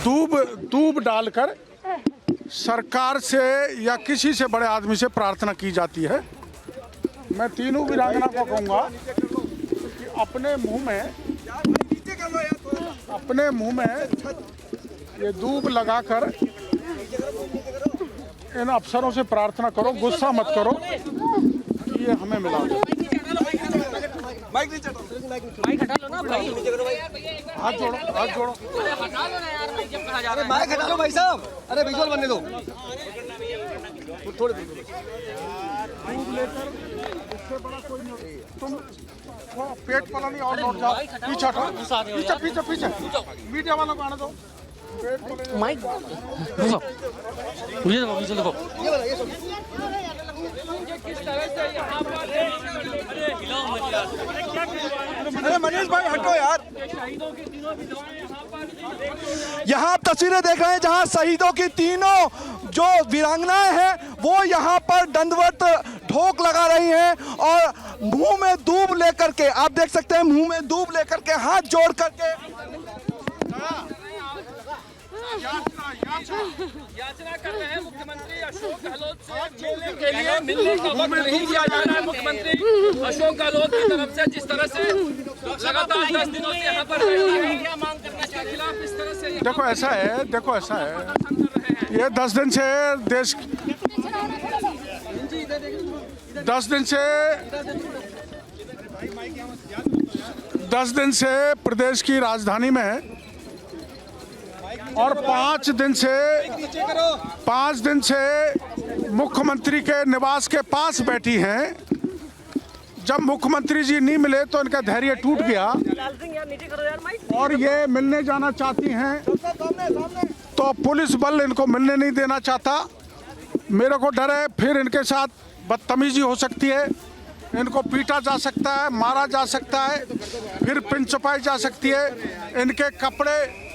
दूब दूब डालकर सरकार से या किसी से बड़े आदमी से प्रार्थना की जाती है। मैं तीनों वीरांगना को कहूँगा कि अपने मुंह में ये दूब लगाकर इन अफसरों से प्रार्थना करो, गुस्सा मत करो कि ये हमें मिला दो। माइक हटा लो ना भाई, हाथ जोड़ो, हाथ जोड़ो, हटा लो ना यार, माइक हटा लो भाई साहब, अरे विजुअल बनने दो थोड़े दूब लेकर, इससे बड़ा कोई नहीं। तुम पेट वाला नहीं और लौट जाओ, पीछे हटो, पीछे पीछे पीछे, मीडिया वालों को आने दो। माइक मुझे देखो किस तरह से यहाँ पर, अरे मनीष भाई हटो यार। यहाँ आप तस्वीरें देख रहे हैं जहाँ शहीदों की तीनों जो वीरांगनाएं हैं वो यहाँ पर दंडवत ढोक लगा रही हैं और मुंह में दूब लेकर के, आप देख सकते हैं मुंह में दूब लेकर के, हाथ जोड़ करके याचना कर रहे हैं मुख्यमंत्री अशोक गहलोत से मिलने के लिए। मिलने का वक्त नहीं दिया जा रहा है मुख्यमंत्री अशोक गहलोत की तरफ से। जिस तरह से लगातार 10 दिनों से यहाँ पर क्या मांग करने के खिलाफ इस तरह से, देखो ऐसा है, ये 10 दिन से 10 दिन से प्रदेश की राजधानी में है और 5 दिन से मुख्यमंत्री के निवास के पास बैठी हैं। जब मुख्यमंत्री जी नहीं मिले तो इनका धैर्य टूट गया और ये मिलने जाना चाहती हैं तो पुलिस बल इनको मिलने नहीं देना चाहता। मेरे को डर है फिर इनके साथ बदतमीजी हो सकती है, इनको पीटा जा सकता है, मारा जा सकता है, फिर पिन चपाई जा सकती है, इनके कपड़े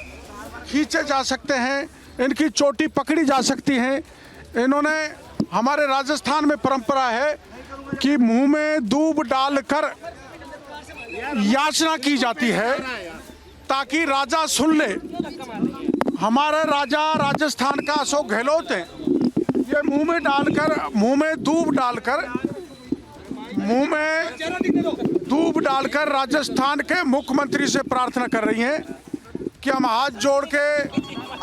खींचे जा सकते हैं, इनकी चोटी पकड़ी जा सकती है। इन्होंने, हमारे राजस्थान में परंपरा है कि मुंह में दूब डालकर याचना की जाती है ताकि राजा सुन ले। हमारे राजा राजस्थान का अशोक गहलोत है, ये मुंह में दूब डालकर राजस्थान के मुख्यमंत्री से प्रार्थना कर रही हैं कि हम हाथ जोड़ के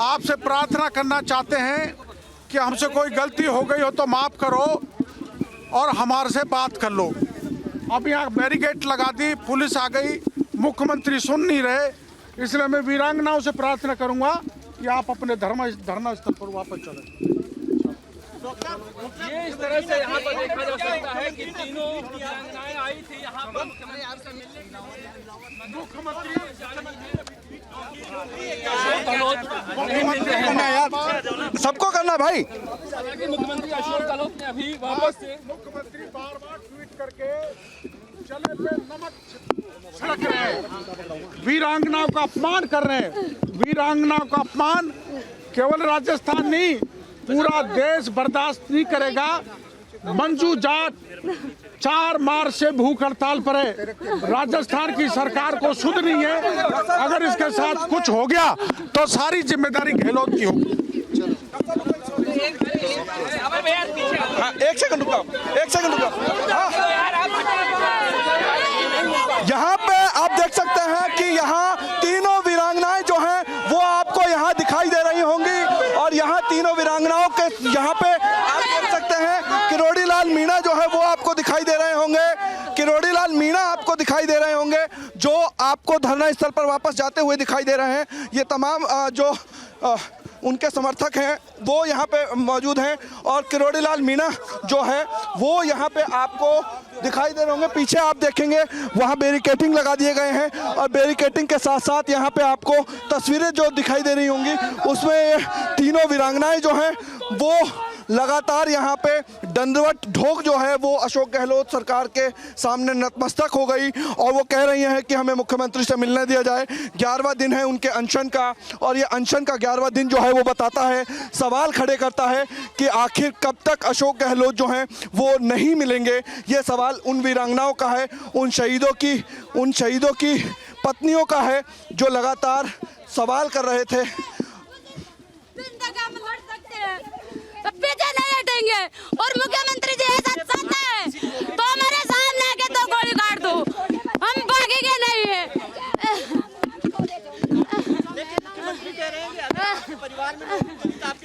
आपसे प्रार्थना करना चाहते हैं कि हमसे कोई गलती हो गई हो तो माफ़ करो और हमारे से बात कर लो। अब यहाँ बैरिकेड लगा दी, पुलिस आ गई, मुख्यमंत्री सुन नहीं रहे, इसलिए मैं वीरांगनाओं से प्रार्थना करूंगा कि आप अपने धरना स्थल पर वापस चलें। ये इस तरह से यहाँ पर देखा जा सकता है कि तीनों वीरांगनाएं आई थी यहाँ पर मुख्यमंत्री सबको करना भाई। मुख्यमंत्री अशोक गहलोत ने अभी वापस से मुख्यमंत्री बार-बार ट्वीट करके चले पे नमक छिड़क रहे हैं, वीरांगनाओं का अपमान कर रहे हैं। वीरांगनाओं का अपमान केवल राजस्थान नहीं, पूरा देश बर्दाश्त नहीं करेगा। मंजू जाट 4 मार्च से भूख हड़ताल पर है। राजस्थान की सरकार को सुध नहीं है, अगर इसके साथ कुछ हो गया तो सारी जिम्मेदारी गहलोत की होगी। एक सेकंड रुको। यहाँ पे आप देख सकते हैं कि यहाँ तीनों वीरांगनाएं जो हैं वो आपको यहाँ दिखाई दे रही होंगी और यहाँ तीनों वीरांगनाओं के यहाँ पे आप देख सकते हैं किरोड़ी लाल मीणा जो है वो आपको दिखाई दे रहे होंगे, जो आपको धरना स्थल पर वापस जाते हुए दिखाई दे रहे हैं। ये तमाम जो उनके समर्थक हैं वो यहाँ पे मौजूद हैं और किरोड़ी लाल मीणा जो है वो यहाँ पे आपको दिखाई दे रहे होंगे। पीछे आप देखेंगे वहाँ बैरिकेडिंग लगा दिए गए हैं और बैरिकेडिंग के साथ साथ यहाँ पे आपको तस्वीरें जो दिखाई दे रही होंगी उसमें तीनों वीरांगनाएं जो हैं वो लगातार यहाँ पे दंडवत ढोक जो है वो अशोक गहलोत सरकार के सामने नतमस्तक हो गई और वो कह रही हैं कि हमें मुख्यमंत्री से मिलने दिया जाए। 11वां दिन है उनके अनशन का और ये अनशन का 11वां दिन जो है वो बताता है, सवाल खड़े करता है कि आखिर कब तक अशोक गहलोत जो हैं वो नहीं मिलेंगे। ये सवाल उन वीरांगनाओं का है, उन शहीदों की पत्नियों का है जो लगातार सवाल कर रहे थे। देंगे और मुख्यमंत्री जी ऐसा चाहता है तो हमारे सामने आके तो गोली काट दो, हम भागेंगे नहीं है।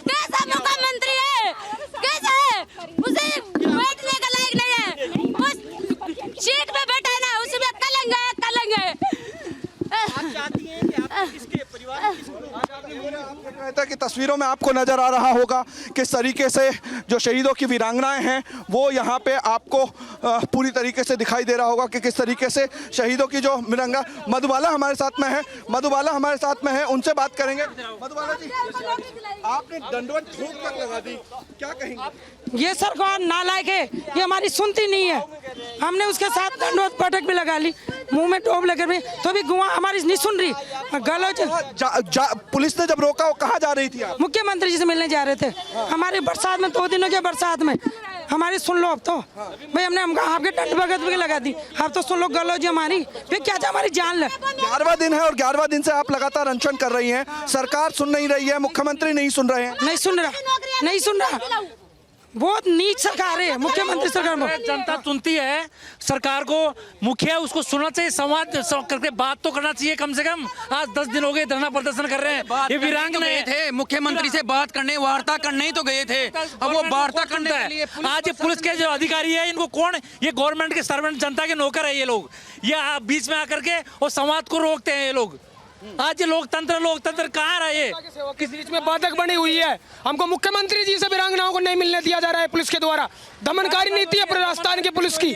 कैसा मुख्यमंत्री है, कैसा है, उसे बैठने का लायक नहीं है, उस सीट पे बैठा है ना उसमें कलंक है, कलंक है। आप चाहती हैं कि आप किसके परिवार कहता है कि तस्वीरों में आपको नजर आ रहा होगा किस तरीके से जो शहीदों की वीरांगनाएं हैं वो यहाँ पे आपको पूरी तरीके से दिखाई दे रहा होगा कि किस तरीके से शहीदों की जो वीरांगना। मधुबाला हमारे साथ में है, मधुबाला हमारे साथ में है, उनसे बात करेंगे। मधुबाला जी, आपने दंडवत ठोक कर लगा दी, क्या कहेंगे? ये सरकार नालायक है, ये हमारी सुनती नहीं है। हमने उसके साथ दंडवत पटक भी लगा ली, मुंह में टोप लेकर भी, तो भी गुआ हमारी नहीं सुन रही। पुलिस ने जब रोका वो कहाँ जा रही थी आप? मुख्यमंत्री जी से मिलने जा रहे थे। हमारी बरसात में 2 दिनों के बरसात में हमारी सुन लो अब तो भाई, हमने आपके डंड भगत भी लगा दी, अब तो सुन लो गलो जी हमारी, फिर क्या हमारी जान ले। 11वां दिन है और 11वां दिन से आप लगातार अनशन कर रही हैं, सरकार सुन नहीं रही है, मुख्यमंत्री नहीं सुन रहे हैं। नहीं सुन रहा, नहीं सुन रहा, बहुत नीच सरकार है मुख्यमंत्री सरकार में। जनता सुनती है सरकार को, मुखिया उसको सुनना चाहिए, संवाद करके बात तो करना चाहिए कम से कम। आज 10 दिन हो गए धरना प्रदर्शन कर रहे हैं, ये वीरांगनाएं थे मुख्यमंत्री से बात करने, वार्ता करने ही तो गए थे। अब वो वार्ता करने के लिए आज ये पुलिस के जो अधिकारी है इनको कौन, ये गवर्नमेंट के सर्वेंट, जनता के नौकर है ये लोग, ये बीच में आकर के और संवाद को रोकते हैं ये लोग। आज ये लोकतंत्र कहाँ रहा है? किस बीच में बाधक बनी हुई है, हमको मुख्यमंत्री जी से वीरांगनाओं को नहीं मिलने दिया जा रहा है पुलिस के द्वारा। दमनकारी नीति है राजस्थान की पुलिस की,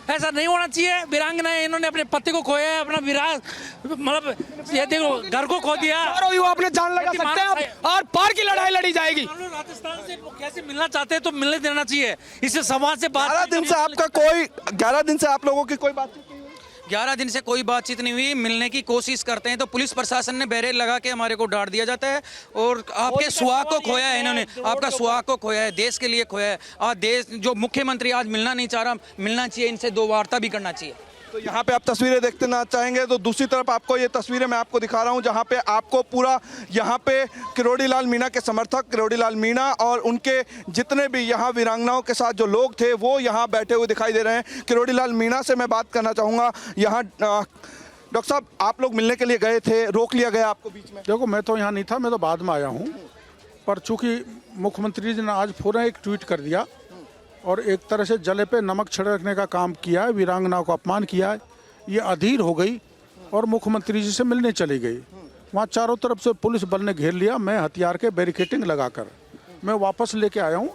ऐसा नहीं होना चाहिए। वीरांगनाएं इन्होंने अपने पति को खोया है, अपना विराग मतलब ये देखो घर को खो दिया। और आपने जान लगा सकते हैं और पार की लड़ाई लड़ी जाएगी। राजस्थान से कैसे मिलना चाहते हैं तो मिलने देना चाहिए, इससे समाज से बात। 11 दिन से आपका कोई 11 दिन से आप लोगों की कोई बातचीत 11 दिन से कोई बातचीत नहीं हुई, मिलने की कोशिश करते हैं तो पुलिस प्रशासन ने बैरियर लगा के हमारे को डांट दिया जाता है और आपके सुहाग को खोया है इन्होंने, आपका सुहाग को खोया है, देश के लिए खोया है। आज देश जो मुख्यमंत्री आज मिलना नहीं चाह रहा, मिलना चाहिए, इनसे 2 वार्ता भी करना चाहिए। तो यहाँ पे आप तस्वीरें देखते ना चाहेंगे तो दूसरी तरफ आपको ये तस्वीरें मैं आपको दिखा रहा हूँ जहाँ पे आपको पूरा यहाँ पे किरोड़ी लाल मीणा के समर्थक, किरोड़ी लाल मीणा और उनके जितने भी यहाँ वीरांगनाओं के साथ जो लोग थे वो यहाँ बैठे हुए दिखाई दे रहे हैं। किरोड़ी लाल मीणा से मैं बात करना चाहूँगा। यहाँ डॉक्टर साहब, आप लोग मिलने के लिए गए थे, रोक लिया गया आपको बीच में? देखो, मैं तो यहाँ नहीं था, मैं तो बाद में आया हूँ, पर चूंकि मुख्यमंत्री जी ने आज फौरन एक ट्वीट कर दिया और एक तरह से जले पे नमक छिड़कने का काम किया है, वीरांगनाओं को अपमान किया है, ये अधीर हो गई और मुख्यमंत्री जी से मिलने चली गई। वहाँ चारों तरफ से पुलिस बल ने घेर लिया, मैं हथियार के बैरिकेटिंग लगाकर मैं वापस लेके आया हूँ।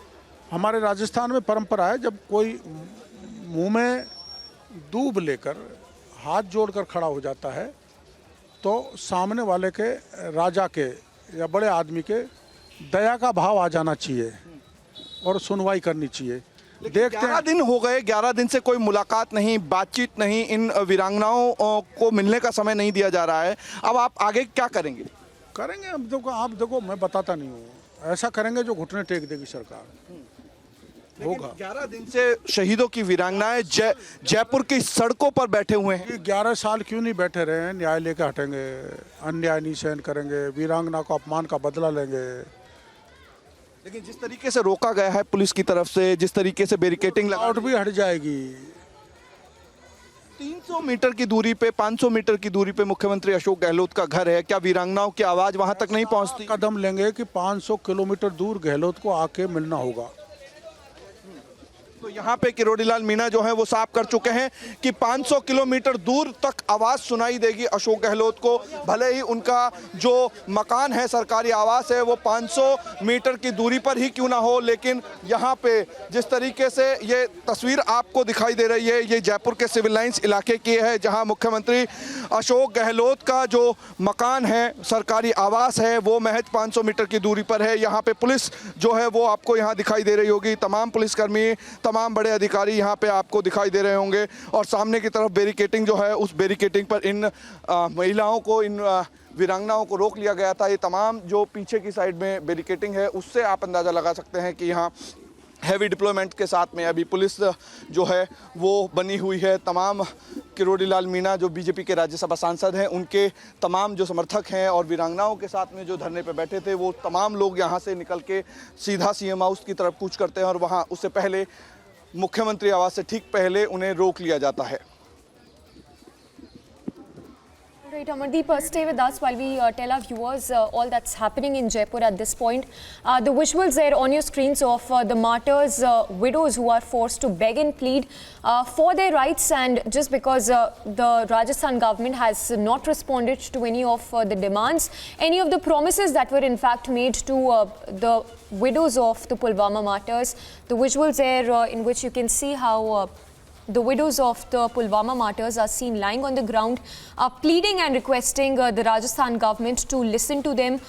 हमारे राजस्थान में परंपरा है, जब कोई मुंह में दूब लेकर हाथ जोड़कर खड़ा हो जाता है तो सामने वाले के, राजा के या बड़े आदमी के दया का भाव आ जाना चाहिए और सुनवाई करनी चाहिए। देखते 11 दिन हो गए, 11 दिन से कोई मुलाकात नहीं, बातचीत नहीं, इन वीरांगनाओं को मिलने का समय नहीं दिया जा रहा है। अब आप आगे क्या करेंगे? करेंगे अब देखो, आप देखो, मैं बताता नहीं हूँ, ऐसा करेंगे जो घुटने टेक देगी सरकार। होगा 11 दिन से शहीदों की वीरांगनाएं जयपुर की सड़कों पर बैठे हुए हैं। 11 साल क्यों नहीं बैठे रहे हैं? न्याय लेके हटेंगे, अन्याय नहीं सहन करेंगे, वीरांगना को अपमान का बदला लेंगे। लेकिन जिस तरीके से रोका गया है पुलिस की तरफ से, जिस तरीके से बैरिकेटिंग लगा भी हट जाएगी। 300 मीटर की दूरी पे, 500 मीटर की दूरी पे मुख्यमंत्री अशोक गहलोत का घर है, क्या वीरांगनाओं की आवाज वहां तक नहीं पहुंचती? कदम लेंगे कि 500 किलोमीटर दूर गहलोत को आके मिलना होगा। तो यहाँ पे किरोड़ी लाल मीणा जो है वो साफ कर चुके हैं कि 500 किलोमीटर दूर तक आवाज सुनाई देगी अशोक गहलोत को, भले ही उनका जो मकान है, सरकारी आवास है, वो 500 मीटर की दूरी पर ही क्यों ना हो। लेकिन यहाँ पे जिस तरीके से ये तस्वीर आपको दिखाई दे रही है, ये जयपुर के सिविल लाइंस इलाके की है जहाँ मुख्यमंत्री अशोक गहलोत का जो मकान है, सरकारी आवास है, वो महज 500 मीटर की दूरी पर है। यहाँ पे पुलिस जो है वो आपको यहाँ दिखाई दे रही होगी, तमाम पुलिसकर्मी, तमाम बड़े अधिकारी यहाँ पे आपको दिखाई दे रहे होंगे। और सामने की तरफ बैरिकेटिंग जो है, उस बैरिकेटिंग पर इन महिलाओं को, इन वीरांगनाओं को रोक लिया गया था। ये तमाम जो पीछे की साइड में बैरिकेटिंग है उससे आप अंदाज़ा लगा सकते हैं कि यहाँ हैवी डिप्लॉयमेंट के साथ में अभी पुलिस जो है वो बनी हुई है। तमाम किरोड़ी लाल मीणा जो बीजेपी के राज्यसभा सांसद हैं, उनके तमाम जो समर्थक हैं और वीरांगनाओं के साथ में जो धरने पे बैठे थे, वो तमाम लोग यहाँ से निकल के सीधा सीएम हाउस की तरफ कूच करते हैं और वहाँ उससे पहले मुख्यमंत्री आवास से ठीक पहले उन्हें रोक लिया जाता है। Right, Amardeep, stay with us while we tell our viewers all that's happening in Jaipur at this point. The visuals there on your screens of the martyrs' widows who are forced to beg and plead for their rights, and just because the Rajasthan government has not responded to any of the demands, any of the promises that were in fact made to the widows of the Pulwama martyrs. The visuals there in which you can see how the widows of the Pulwama martyrs are seen lying on the ground, pleading and requesting the Rajasthan government to listen to them.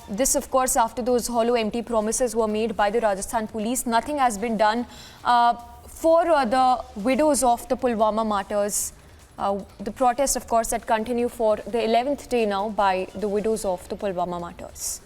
This, of course, after those hollow, empty promises were made by the Rajasthan police. Nothing has been done for the widows of the Pulwama martyrs. The protests, of course, that continue for the 11th day now by the widows of the Pulwama martyrs.